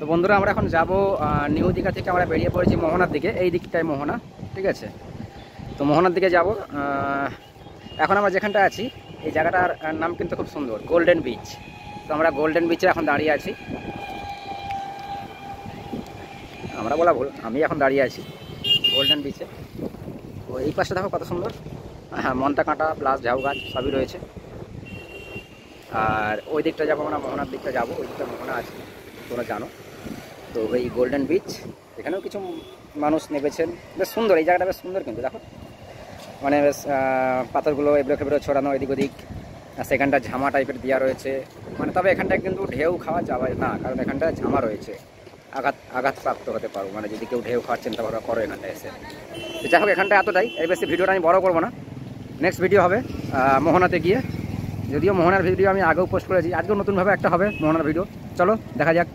তো বন্ধুরা আমরা এখন যাব নিউ দীঘা থেকে আমরা বেরিয়ে পড়েছি মোহনার দিকে। এই দিকটায় মোহনা, ঠিক আছে। তো মোহনার দিকে যাব। এখন আমরা যেখানটা আছি এই জায়গাটার নাম কিন্তু খুব সুন্দর, গোল্ডেন বিচ। তো আমরা গোল্ডেন বিচে এখন দাঁড়িয়ে আছি। আমরা বলা ভুল, আমি এখন দাঁড়িয়ে আছি গোল্ডেন বিচে। তো এই পাশটা দেখো কত সুন্দর, হ্যাঁ মন্তা কাঁটা প্লাস ঝাউ গাছ সবই রয়েছে। আর ওই দিকটা যাবো আমরা, মোহনার দিকটা যাবো, ওই দিকটা মোহনা আছে তোমরা জানো। তো এই গোল্ডেন বিচ, এখানেও কিছু মানুষ নেমেছেন। বেশ সুন্দর এই জায়গাটা, বেশ সুন্দর কিন্তু দেখো, মানে বেশ পাথরগুলো এবড়ো খেবড়ো ছড়ানো এদিক ওদিক। সেখানটা ঝামা টাইপের দেওয়া রয়েছে, মানে তবে এখানটায় কিন্তু ঢেউ খাওয়া যাবে না, কারণ এখানটা ঝামা রয়েছে, আঘাতপ্রাপ্ত হতে পারো, মানে যদি কেউ ঢেউ খাওয়ার চিন্তা ভাবনা করো এখানটায় এসে। তো যাই হোক এখানটা এতটাই, এর বেশি ভিডিওটা আমি বড় করবো না। নেক্সট ভিডিও হবে মোহনাতে গিয়ে, যদিও মোহনার ভিডিও আমি আগেও পোস্ট করেছি, আজকেও নতুনভাবে একটা হবে মোহনার ভিডিও। চলো দেখা যাক।